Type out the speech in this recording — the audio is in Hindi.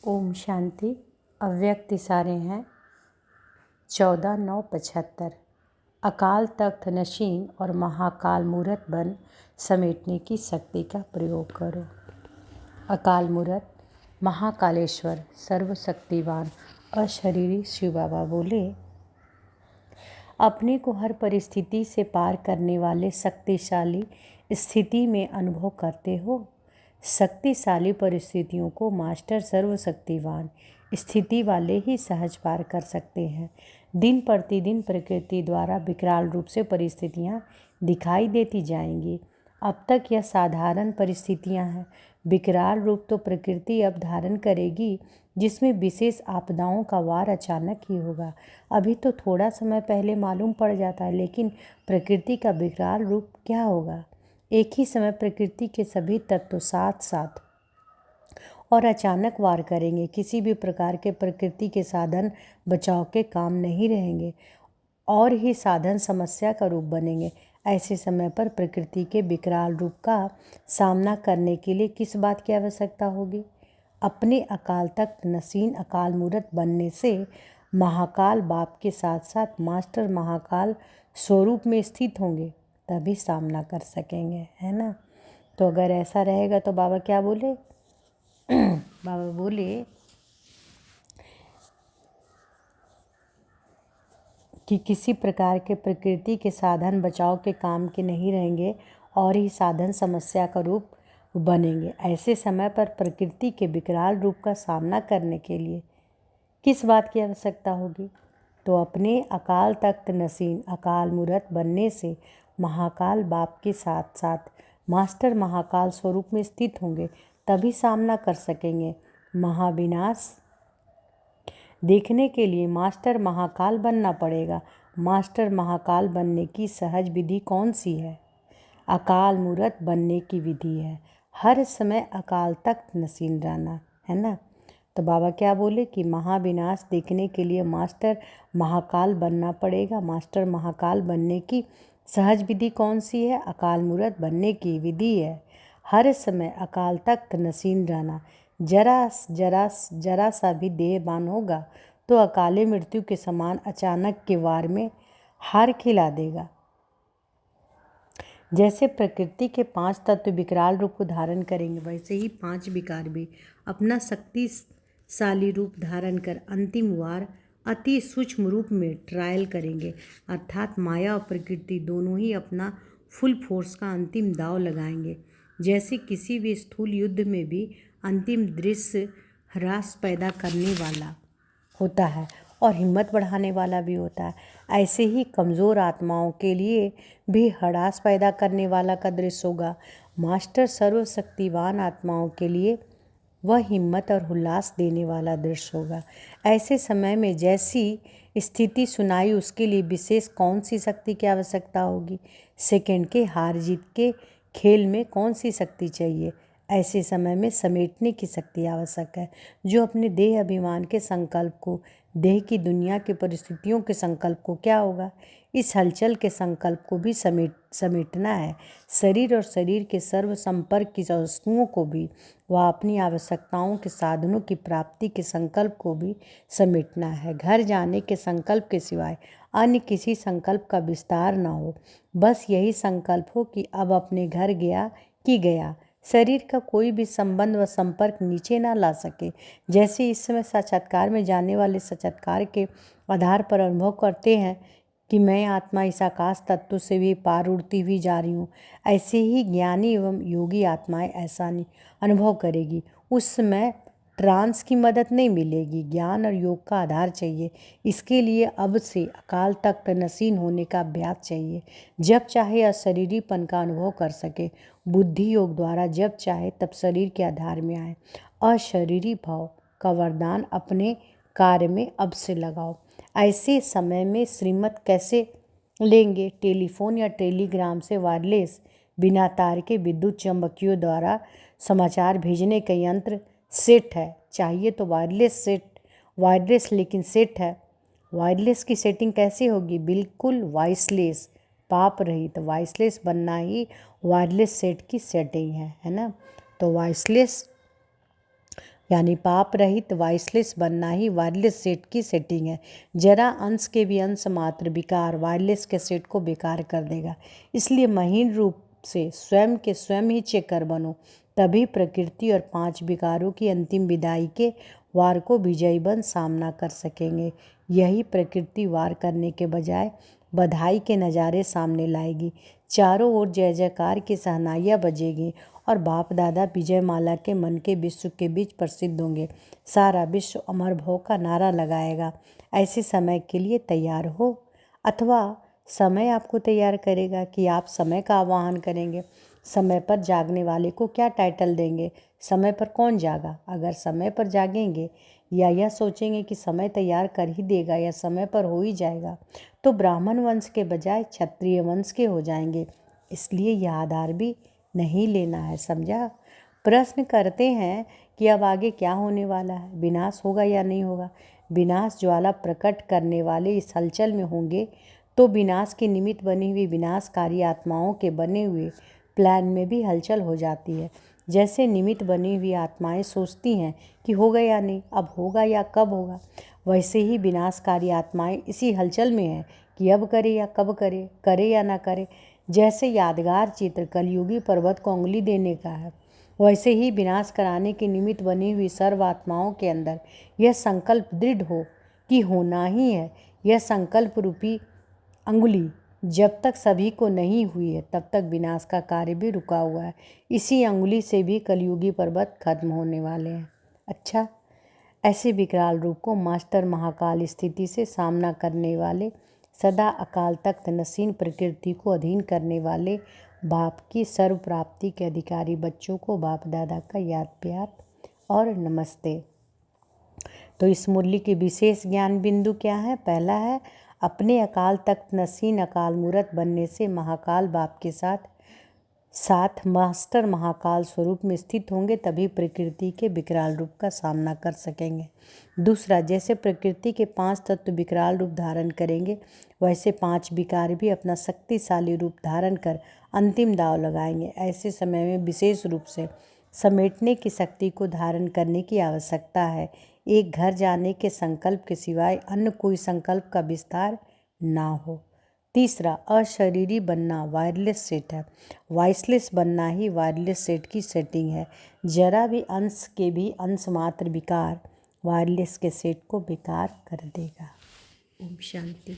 ओम शांति। अव्यक्त इशारे हैं 14/9/75। अकाल तख्त नशीन और महाकाल मूरत बन समेटने की शक्ति का प्रयोग करो। अकाल मूरत महाकालेश्वर सर्वशक्तिवान अशरीरी शिव बाबा बोले, अपने को हर परिस्थिति से पार करने वाले शक्तिशाली स्थिति में अनुभव करते हो। शक्तिशाली परिस्थितियों को मास्टर सर्वशक्तिवान स्थिति वाले ही सहज पार कर सकते हैं। दिन प्रतिदिन प्रकृति द्वारा विकराल रूप से परिस्थितियां दिखाई देती जाएंगी। अब तक यह साधारण परिस्थितियां हैं। विकराल रूप तो प्रकृति अब धारण करेगी, जिसमें विशेष आपदाओं का वार अचानक ही होगा। अभी तो थोड़ा समय पहले मालूम पड़ जाता है, लेकिन प्रकृति का विकराल रूप क्या होगा। एक ही समय प्रकृति के सभी तत्व साथ साथ और अचानक वार करेंगे। किसी भी प्रकार के प्रकृति के साधन बचाव के काम नहीं रहेंगे और ही साधन समस्या का रूप बनेंगे। ऐसे समय पर प्रकृति के विकराल रूप का सामना करने के लिए किस बात की आवश्यकता होगी? अपने अकाल तख्त नसीन अकाल मूरत बनने से महाकाल बाप के साथ साथ मास्टर महाकाल स्वरूप में स्थित होंगे, तभी सामना कर सकेंगे, है ना। तो अगर ऐसा रहेगा तो बाबा क्या बोले? बाबा बोले कि किसी प्रकार के प्रकृति के साधन बचाव के काम के नहीं रहेंगे और ही साधन समस्या का रूप बनेंगे। ऐसे समय पर प्रकृति के विकराल रूप का सामना करने के लिए किस बात की आवश्यकता होगी? तो अपने अकाल तख्त नसीन अकाल मूरत बनने से महाकाल बाप के साथ साथ मास्टर महाकाल स्वरूप में स्थित होंगे, तभी सामना कर सकेंगे। महाविनाश देखने के लिए मास्टर महाकाल बनना पड़ेगा। मास्टर महाकाल बनने की सहज विधि कौन सी है? अकाल मूरत बनने की विधि है हर समय अकाल तख्त नसीन रहना, है ना। तो बाबा क्या बोले कि महाविनाश देखने के लिए मास्टर महाकाल बनना पड़ेगा। मास्टर महाकाल बनने की सहज विधि कौन सी है? अकाल मूरत बनने की विधि है हर समय अकाल तख्त नसीन रहना। जरा सा भी देहबान होगा तो अकाले मृत्यु के समान अचानक के वार में हार खिला देगा। जैसे प्रकृति के 5 तत्व विकराल रूप को धारण करेंगे, वैसे ही 5 विकार भी अपना शक्तिशाली रूप धारण कर अंतिम वार अति सूक्ष्म रूप में ट्रायल करेंगे। अर्थात माया और प्रकृति दोनों ही अपना फुल फोर्स का अंतिम दांव लगाएंगे। जैसे किसी भी स्थूल युद्ध में भी अंतिम दृश्य ह्रास पैदा करने वाला होता है और हिम्मत बढ़ाने वाला भी होता है, ऐसे ही कमज़ोर आत्माओं के लिए भी हड़ास पैदा करने वाला का दृश्य होगा। मास्टर सर्वशक्तिवान आत्माओं के लिए वह हिम्मत और उल्लास देने वाला दृश्य होगा। ऐसे समय में जैसी स्थिति सुनाई, उसके लिए विशेष कौन सी शक्ति की आवश्यकता होगी? सेकंड के हार जीत के खेल में कौन सी शक्ति चाहिए? ऐसे समय में समेटने की शक्ति आवश्यक है, जो अपने देह अभिमान के संकल्प को, देह की दुनिया की परिस्थितियों के संकल्प को क्या होगा, इस हलचल के संकल्प को भी समेटना है। शरीर और शरीर के सर्व संपर्क की वस्तुओं को भी, वह अपनी आवश्यकताओं के साधनों की प्राप्ति के संकल्प को भी समेटना है। घर जाने के संकल्प के सिवाय अन्य किसी संकल्प का विस्तार न हो। बस यही संकल्प हो कि अब अपने घर गया कि गया, शरीर का कोई भी संबंध व संपर्क नीचे ना ला सके। जैसे इस समय साक्षात्कार में जाने वाले साक्षात्कार के आधार पर अनुभव करते हैं कि मैं आत्मा इस आकाश तत्व से भी पार उड़ती हुई जा रही हूँ, ऐसे ही ज्ञानी एवं योगी आत्माएं ऐसा नहीं अनुभव करेगी। उस समय ट्रांस की मदद नहीं मिलेगी, ज्ञान और योग का आधार चाहिए। इसके लिए अब से अकाल तख्त नसीन होने का अभ्यास चाहिए। जब चाहे अशरीरीपन का अनुभव कर सके, बुद्धि योग द्वारा जब चाहे तब शरीर के आधार में आए। अशरीरी भाव का वरदान अपने कार्य में अब से लगाओ। ऐसे समय में श्रीमत कैसे लेंगे? टेलीफोन या टेलीग्राम से वायरलेस बिना तार के विद्युत चुम्बकीय द्वारा समाचार भेजने का यंत्र सेट है। चाहिए तो वायरलेस लेकिन सेट है। वायरलेस की सेटिंग कैसे होगी? बिल्कुल वॉइसलेस, पाप रहित वॉइसलेस बनना ही वायरलेस सेट की सेटिंग है ना। तो वॉइसलेस यानी पाप रहित वॉइसलेस बनना ही वायरलेस सेट की सेटिंग है। जरा अंश के भी अंश मात्र विकार वायरलेस के सेट को बेकार कर देगा। इसलिए महीन रूप से स्वयं के स्वयं ही चेकर बनो, तभी प्रकृति और 5 विकारों की अंतिम विदाई के वार को विजयी बन सामना कर सकेंगे। यही प्रकृति वार करने के बजाय बधाई के नज़ारे सामने लाएगी। चारों ओर जय जयकार की सहनाइयाँ बजेगी और बाप दादा विजय माला के मन के विश्व के बीच प्रसिद्ध होंगे। सारा विश्व अमर भव का नारा लगाएगा। ऐसे समय के लिए तैयार हो, अथवा समय आपको तैयार करेगा कि आप समय का आह्वान करेंगे। समय पर जागने वाले को क्या टाइटल देंगे? समय पर कौन जागा? अगर समय पर जागेंगे या यह सोचेंगे कि समय तैयार कर ही देगा या समय पर हो ही जाएगा, तो ब्राह्मण वंश के बजाय क्षत्रिय वंश के हो जाएंगे। इसलिए यह आधार भी नहीं लेना है, समझा? प्रश्न करते हैं कि अब आगे क्या होने वाला है, विनाश होगा या नहीं होगा? विनाश ज्वाला प्रकट करने वाले इस हलचल में होंगे तो विनाश के निमित्त बनी हुई विनाशकारी आत्माओं के बने हुए प्लान में भी हलचल हो जाती है। जैसे निमित्त बनी हुई आत्माएं सोचती हैं कि होगा या नहीं, अब होगा या कब होगा, वैसे ही विनाशकारी आत्माएं इसी हलचल में हैं कि अब करे या कब करे, करे या ना करे। जैसे यादगार चित्र कलयुगी पर्वत को उंगली देने का है, वैसे ही विनाश कराने के निमित्त बनी हुई सर्व आत्माओं के अंदर यह संकल्प दृढ़ हो कि होना ही है। यह संकल्प रूपी अंगुली जब तक सभी को नहीं हुई है, तब तक विनाश का कार्य भी रुका हुआ है। इसी अंगुली से भी कलयुगी पर्वत खत्म होने वाले हैं। अच्छा, ऐसे विकराल रूप को मास्टर महाकाल स्थिति से सामना करने वाले, सदा अकाल तख्त नसीन प्रकृति को अधीन करने वाले बाप की सर्व प्राप्ति के अधिकारी बच्चों को बाप दादा का याद प्यार और नमस्ते। तो इस मुरली के विशेष ज्ञान बिंदु क्या है? पहला है, अपने अकाल तख्त नसीन अकाल मूरत बनने से महाकाल बाप के साथ मास्टर महाकाल स्वरूप में स्थित होंगे, तभी प्रकृति के विकराल रूप का सामना कर सकेंगे। दूसरा, जैसे प्रकृति के 5 तत्व विकराल रूप धारण करेंगे, वैसे 5 विकार भी अपना शक्तिशाली रूप धारण कर अंतिम दांव लगाएंगे। ऐसे समय में विशेष रूप से समेटने की शक्ति को धारण करने की आवश्यकता है। एक घर जाने के संकल्प के सिवाय अन्य कोई संकल्प का विस्तार ना हो। तीसरा, अशरीरी बनना वायरलेस सेट है। वॉइसलेस बनना ही वायरलेस सेट की सेटिंग है। जरा भी अंश के भी अंश मात्र विकार वायरलेस के सेट को बेकार कर देगा। ओम शांति।